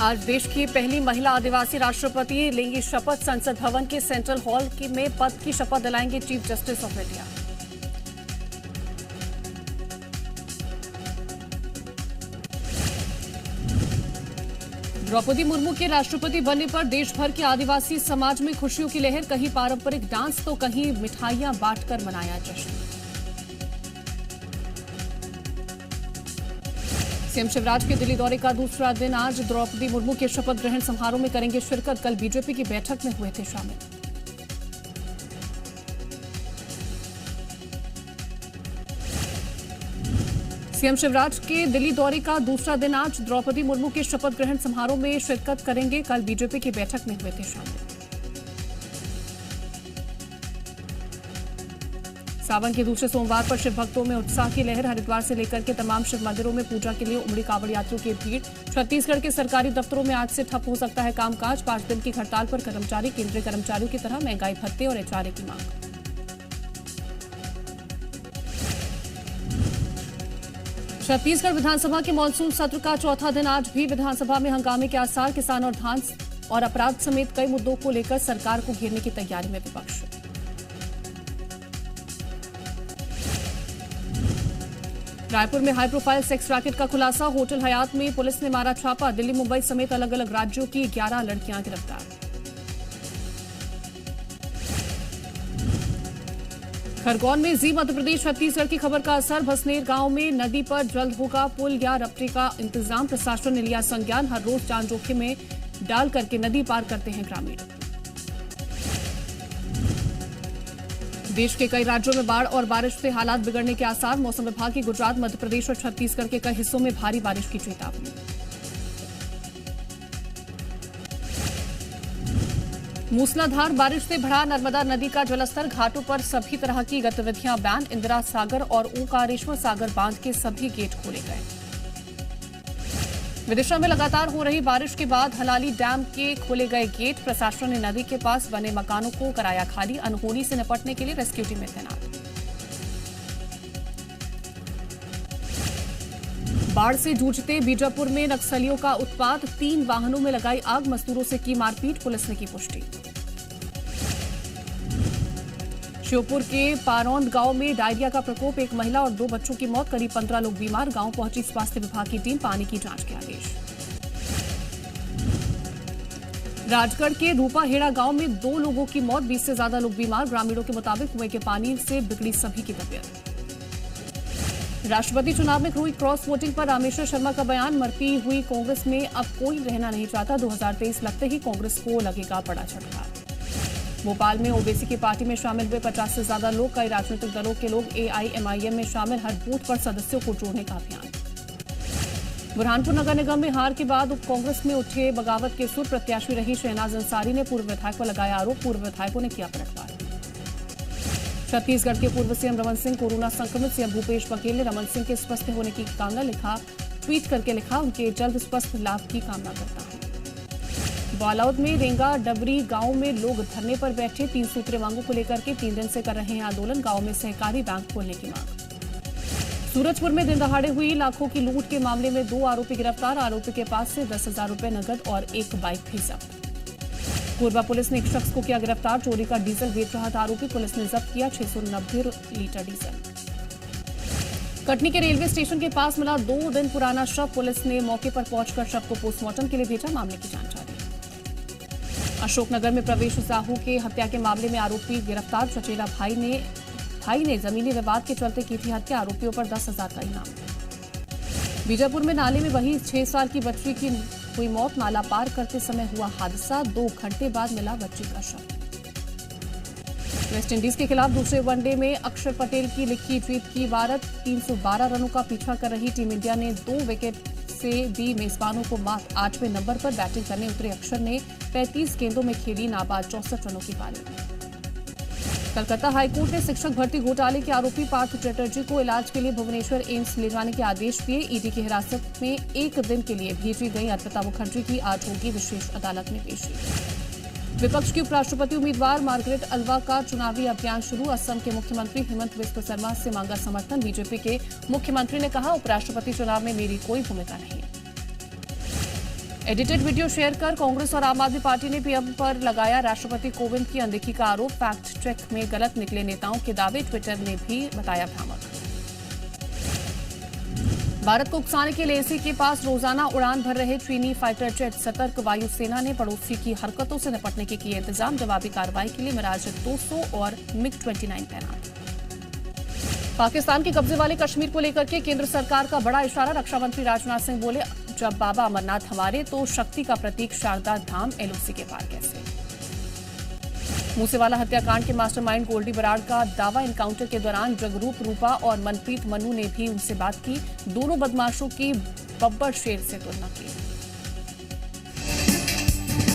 आज देश की पहली महिला आदिवासी राष्ट्रपति लेंगी शपथ। संसद भवन के सेंट्रल हॉल में पद की शपथ दिलाएंगे chief justice of India. Draupadi Murmu के राष्ट्रपति बनने पर देश भर के आदिवासी समाज में खुशियों की लहर। कहीं पारंपरिक डांस तो कहीं मिठाइयां बांटकर मनाया जश्न। सीएम शिवराज के दिल्ली दौरे का दूसरा दिन आज द्रौपदी मुर्मू के शपथ ग्रहण समारोह में करेंगे शिरकत। कल बीजेपी की बैठक में हुए थे शामिल। सीएम शिवराज के दिल्ली दौरे का दूसरा दिन आज द्रौपदी मुर्मू के शपथ ग्रहण समारोह में शिरकत करेंगे। कल बीजेपी की बैठक में हुए थे शामिल। सावन के दूसरे सोमवार पर शिव भक्तों में उत्साह की लहर। हरिद्वार से लेकर के तमाम शिव मंदिरों में पूजा के लिए उमड़ी कांवड़ यात्रियों की भीड़। छत्तीसगढ़ के सरकारी दफ्तरों में आज से ठप हो सकता है कामकाज। 5 दिन की हड़ताल पर कर्मचारी। केंद्रीय कर्मचारियों की तरह महंगाई भत्ते और एचआरए की मांग। छत्तीसगढ़ विधानसभा के मानसून सत्र का चौथा दिन आज भी विधानसभा में हंगामे के आसार। किसान और धान और अपराध समेत कई मुद्दों को लेकर सरकार को घेरने की तैयारी में विपक्ष। रायपुर में हाई प्रोफाइल सेक्स रैकेट का खुलासा। होटल हयात में पुलिस ने मारा छापा। दिल्ली मुंबई समेत अलग अलग राज्यों की 11 लड़कियां गिरफ्तार। खरगोन में जी मध्य प्रदेश छत्तीसगढ़ की खबर का असर। भसनेर गांव में नदी पर जल्द होगा पुल या रपटे का इंतजाम। प्रशासन ने लिया संज्ञान। हर रोज जान जोखिम में डाल करके नदी पार करते हैं ग्रामीण। देश के कई राज्यों में बाढ़ और बारिश से हालात बिगड़ने के आसार। मौसम विभाग की गुजरात, मध्य प्रदेश और छत्तीसगढ़ के कई हिस्सों में भारी बारिश की चेतावनी। मूसलाधार बारिश से बढ़ा नर्मदा नदी का जलस्तर। घाटों पर सभी तरह की गतिविधियां बैन। इंदिरा सागर और ओंकारेश्वर सागर बांध के सभी गेट खोले गए। विदिशा में लगातार हो रही बारिश के बाद हलाली डैम के खोले गए गेट। प्रशासन ने नदी के पास बने मकानों को कराया खाली। अनहोनी से निपटने के लिए रेस्क्यू टीम में तैनात। बाढ़ से जूझते बीजापुर में नक्सलियों का उत्पात। 3 वाहनों में लगाई आग। मजदूरों से की मारपीट। पुलिस ने की पुष्टि। श्योपुर के पारौंद गांव में डायरिया का प्रकोप। 1 महिला और 2 बच्चों की मौत। करीब 15 लोग बीमार। गांव पहुंची स्वास्थ्य विभाग की टीम। पानी की जांच के आदेश। राजगढ़ के रूपाहेड़ा गांव में 2 लोगों की मौत। 20 से ज्यादा लोग बीमार। ग्रामीणों के मुताबिक कुएं के पानी से बिगड़ी सभी की तबीयत। राष्ट्रपति चुनाव में हुई क्रॉस वोटिंग पर रामेश्वर शर्मा का बयान। मरती हुई कांग्रेस में अब कोई रहना नहीं चाहता। 2023 लगते ही कांग्रेस को लगेगा बड़ा झटका। भोपाल में ओवैसी की पार्टी में शामिल हुए 50 से ज्यादा लोग। कई राजनीतिक दलों के लोग एआईएमआईएम में शामिल। हर बूथ पर सदस्यों को जोड़ने का अभियान। बुरहानपुर नगर निगम में हार के बाद उप कांग्रेस में उठे बगावत के सुर। प्रत्याशी रही शहनाज अंसारी ने पूर्व विधायक पर लगाया आरोप। पूर्व विधायकों ने किया पलटवार। छत्तीसगढ़ के पूर्व सीएम रमन सिंह कोरोना संक्रमित। सीएम भूपेश बघेल ने रमन सिंह के स्वस्थ होने की कामना ट्वीट करके लिखा उनके जल्द स्वस्थ लाभ की कामना करता हूं। बालौद में रेंगा डबरी गांव में लोग धरने पर बैठे। 3 सूत्रीय मांगों को लेकर के 3 दिन से कर रहे हैं आंदोलन। गांव में सहकारी बैंक खोलने की मांग। सूरजपुर में दिन दहाड़े हुई लाखों की लूट के मामले में 2 आरोपी गिरफ्तार। आरोपी के पास से 10,000 रुपए नकद और 1 बाइक भी जब्त। कोरबा पुलिस ने एक शख्स को किया गिरफ्तार। चोरी का डीजल बेच रहा था आरोपी। पुलिस ने जब्त किया 690 लीटर डीजल। कटनी के रेलवे स्टेशन के पास मिला 2 दिन पुराना शव। पुलिस ने मौके पर पहुंचकर शव को पोस्टमार्टम के लिए भेजा। मामले की जांच जारी। अशोकनगर में प्रवेश साहू के हत्या के मामले में आरोपी गिरफ्तार। चचेरा भाई ने जमीनी विवाद के चलते की थी हत्या। आरोपियों पर 10,000 का इनाम। बीजापुर में नाले में वही 6 साल की बच्ची की हुई मौत। नाला पार करते समय हुआ हादसा। 2 घंटे बाद मिला बच्ची का शव। वेस्टइंडीज के खिलाफ दूसरे वनडे में अक्षर पटेल की लिखी जीत की इबारत। 312 रनों का पीछा कर रही टीम इंडिया ने 2 विकेट से दी मेजबानों को मात। 8वें नंबर पर बैटिंग करने उतरे अक्षर ने 35 गेंदों में खेली नाबाद 64 रनों की पारी। कलकत्ता हाईकोर्ट ने शिक्षक भर्ती घोटाले के आरोपी पार्थ चटर्जी को इलाज के लिए भुवनेश्वर एम्स ले जाने के आदेश दिए। ईडी की हिरासत में 1 दिन के लिए भेजी गई अर्पिता मुखर्जी की आज होगी विशेष अदालत में पेशी। विपक्ष की उपराष्ट्रपति उम्मीदवार मार्गरेट अल्वा का चुनावी अभियान शुरू। असम के मुख्यमंत्री हेमंत बिस्व शर्मा से मांगा समर्थन। बीजेपी के मुख्यमंत्री ने कहा, उपराष्ट्रपति चुनाव में मेरी कोई भूमिका नहीं। एडिटेड वीडियो शेयर कर कांग्रेस और आम आदमी पार्टी ने पीएम पर लगाया राष्ट्रपति कोविंद की अनदेखी का आरोप। फैक्ट चेक में गलत निकले नेताओं के दावे ट्विटर ने भी बताया भ्रामक। भारत को उकसाने के लिए एसी के पास रोजाना उड़ान भर रहे चीनी फाइटर जेट। सतर्क वायुसेना ने पड़ोसी की हरकतों से निपटने के किए इंतजाम। जवाबी कार्रवाई के लिए मिराज 200 और मिग-29 तैनात। पाकिस्तान के कब्जे वाले कश्मीर को लेकर के केंद्र सरकार का बड़ा इशारा। रक्षा मंत्री राजनाथ सिंह बोले, जब बाबा अमरनाथ हमारे तो शक्ति का प्रतीक शारदा धाम एलओसी के पार कैसे। मूसेवाला हत्याकांड के मास्टरमाइंड गोल्डी बराड़ का दावा। एनकाउंटर के दौरान जगरूप रूपा और मनप्रीत मनु ने भी उनसे बात की। दोनों बदमाशों की बब्बर शेर से तुलना की।